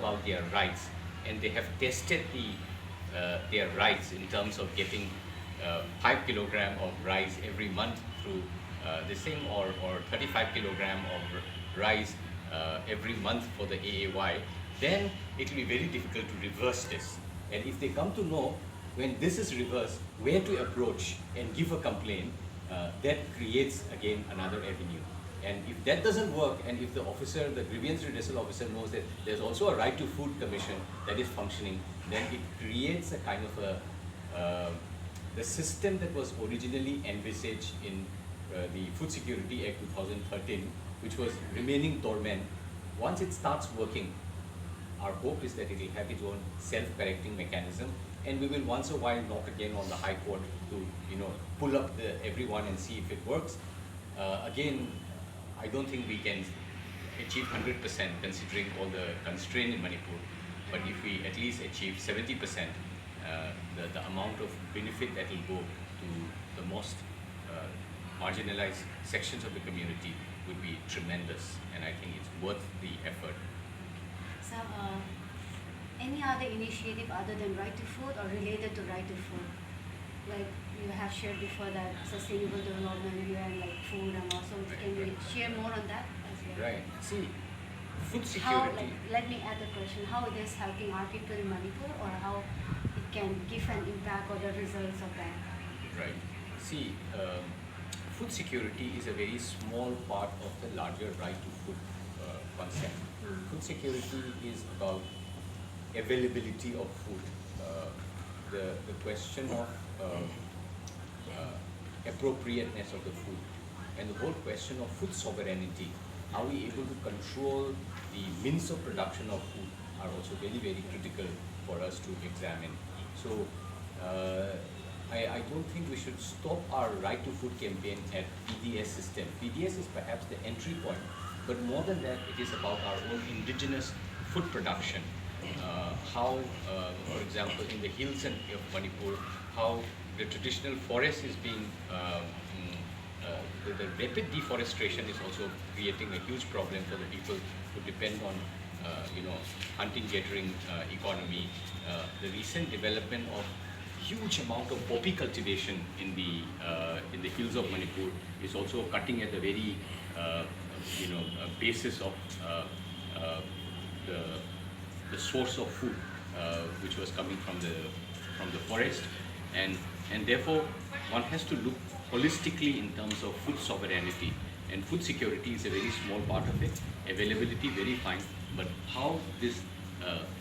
about their rights, and they have tested their rights in terms of getting 5 kilogram of rice every month through this thing, or 35 kilogram of rice every month for the AAY, then it will be very difficult to reverse this. And if they come to know when this is reversed, where to approach and give a complaint, that creates again another avenue. And if that doesn't work, and if the officer, the grievance redressal officer, knows that there's also a right to food commission that is functioning, then it creates a kind of the system that was originally envisaged in the Food Security Act 2013, which was remaining dormant. Once it starts working, our hope is that it will have its own self-correcting mechanism, and we will once a while knock again on the High Court to pull up everyone and see if it works. Again, I don't think we can achieve 100% considering all the constraint in Manipur, but if we at least achieve 70%, the amount of benefit that will go to the most marginalized sections of the community would be tremendous, and I think it's worth the effort. So, any other initiative other than Right to Food or related to Right to Food? Like you have shared before that sustainable development and like food and also, can you share more on that as well? Right. See, food security. Let me add the question, how it is helping our people in Manipur, or how it can give an impact or the results of that? Right. See, food security is a very small part of the larger right to food concept. Food security is about availability of food. The question of appropriateness of the food, and the whole question of food sovereignty, are we able to control the means of production of food, are also very, very critical for us to examine. So I don't think we should stop our Right to Food campaign at PDS system. PDS is perhaps the entry point, but more than that, it is about our own indigenous food production. How, for example, in the hills of Manipur, how the traditional forest is being, the rapid deforestation is also creating a huge problem for the people who depend on, hunting, gathering economy. The recent development of huge amount of poppy cultivation in the hills of Manipur is also cutting at the very, basis of the source of food, which was coming from the forest, and therefore one has to look holistically in terms of food sovereignty, and food security is a very small part of it. Availability, very fine, but how this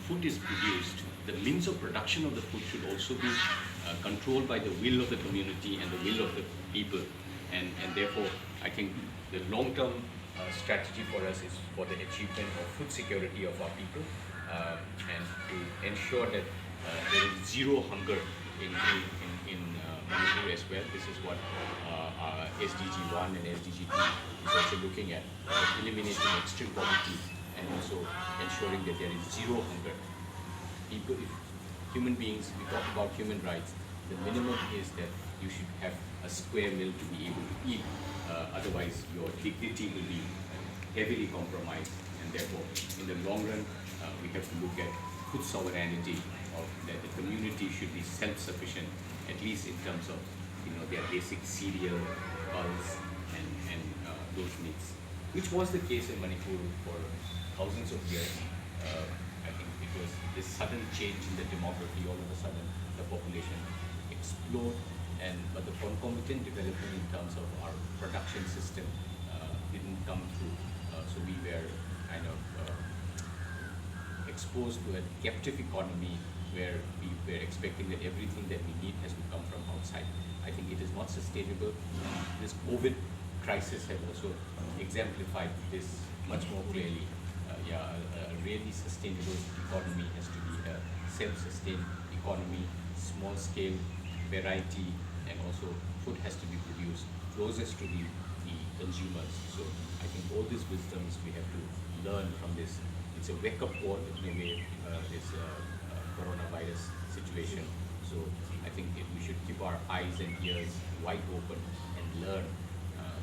food is produced, the means of production of the food should also be controlled by the will of the community and the will of the people, and therefore I think the long-term strategy for us is for the achievement of food security of our people, and to ensure that there is zero hunger in Manipur as well. This is what SDG 1 and SDG 2 is also looking at, eliminating extreme poverty and also ensuring that there is zero hunger. People, human beings, we talk about human rights, the minimum is that you should have a square meal to be able to eat, otherwise your dignity will be heavily compromised, and therefore in the long run we have to look at food sovereignty, of that the community should be self-sufficient, at least in terms of their basic cereal, pulse, and those needs, which was the case in Manipur for thousands of years. I think it was this sudden change in the demography. All of a sudden, the population exploded, but the concomitant development in terms of our production system didn't come through. So we were kind of exposed to a captive economy where we were expecting that everything that we need has to come from outside. I think it is not sustainable. This COVID crisis has also exemplified this much more clearly. A really sustainable economy has to be a self-sustained economy, small scale, variety, and also food has to be produced closest to the consumers. So I think all these wisdoms we have to learn from this. It's a wake-up call in a way, this coronavirus situation. So I think we should keep our eyes and ears wide open and learn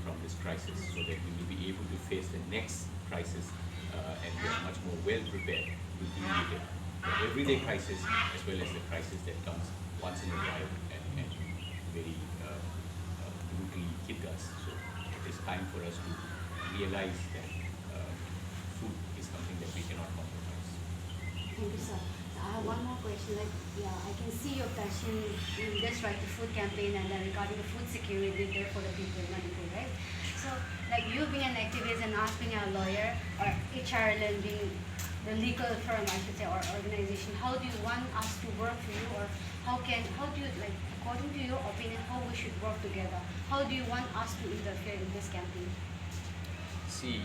from this crisis, so that we will be able to face the next crisis and we are much more well prepared to deal with it. The everyday crisis as well as the crisis that comes once in a while and very brutally hit us. So it is time for us to realize that food is something that we cannot compromise. Thank you, sir. So I have one more question. Like, yeah, I can see your passion in this Right to Food campaign and then regarding the food security there for the people in Manipur, right? So, like you being an activist and us being a lawyer, or HRLN being the legal firm, I should say, or organization, how do you want us to work for you, or how do you, like, according to your opinion, how we should work together? How do you want us to interfere in this campaign? See,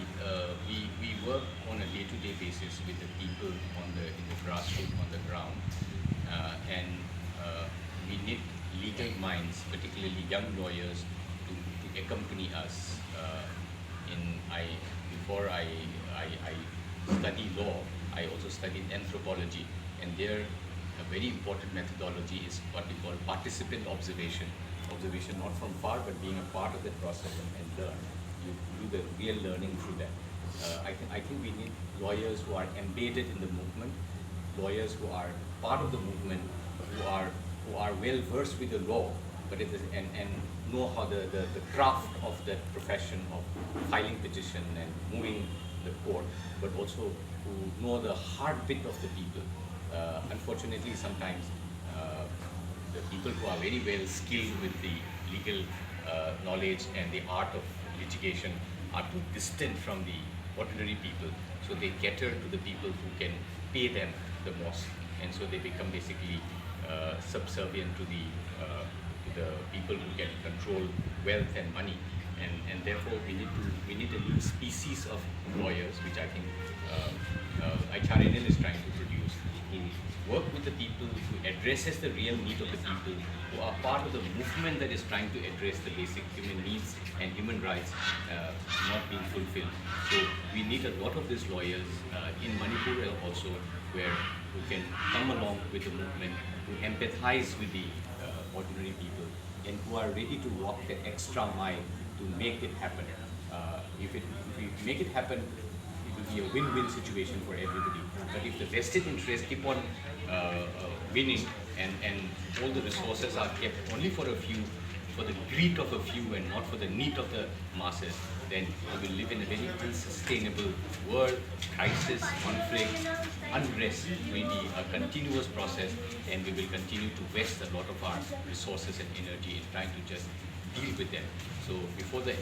we work on a day-to-day basis with the people in the grassroots, on the ground, and we need legal minds, particularly young lawyers, to accompany us. Before I study law, I also studied anthropology, and there a very important methodology is what we call participant observation. Observation not from far, but being a part of the process and learn. You do the real learning through that. I think we need lawyers who are embedded in the movement, lawyers who are part of the movement, who are well versed with the law, but and know how the craft of that profession of filing petition and moving the court, but also who know the heartbeat of the people. Unfortunately, sometimes the people who are very well skilled with the legal knowledge and the art of litigation are too distant from the ordinary people. So they cater to the people who can pay them the most, and so they become basically subservient to the people who can control wealth and money. And therefore we need a new species of lawyers, which I think HRNL is trying to produce, who work with the people, who addresses the real need of the people, who are part of the movement that is trying to address the basic human needs and human rights not being fulfilled. So we need a lot of these lawyers in Manipur also, who can come along with the movement, who empathize with the ordinary people, and who are ready to walk the extra mile to make it happen. If we make it happen, it will be a win-win situation for everybody. But if the vested interests keep on winning and all the resources are kept only for a few, for the greed of a few and not for the need of the masses, then we will live in a very unsustainable world. Crisis, conflict, unrest will be a continuous process, and we will continue to waste a lot of our resources and energy in trying to just deal with them. So before the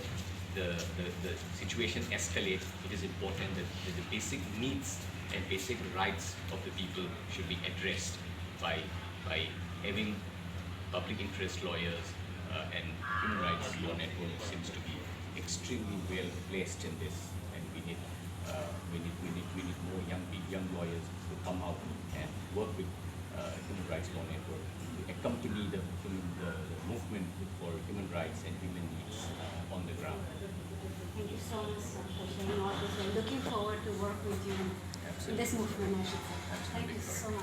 situation escalates, it is important that the basic needs and basic rights of the people should be addressed by having public interest lawyers, and human rights law network seems to be extremely well placed in this, and we need more young lawyers to come out and work with human rights law network to accompany the movement for human rights and human needs on the ground. Thank you so much, sir, for sharing all this. I'm looking forward to work with you in this movement, I should say. Thank you so much.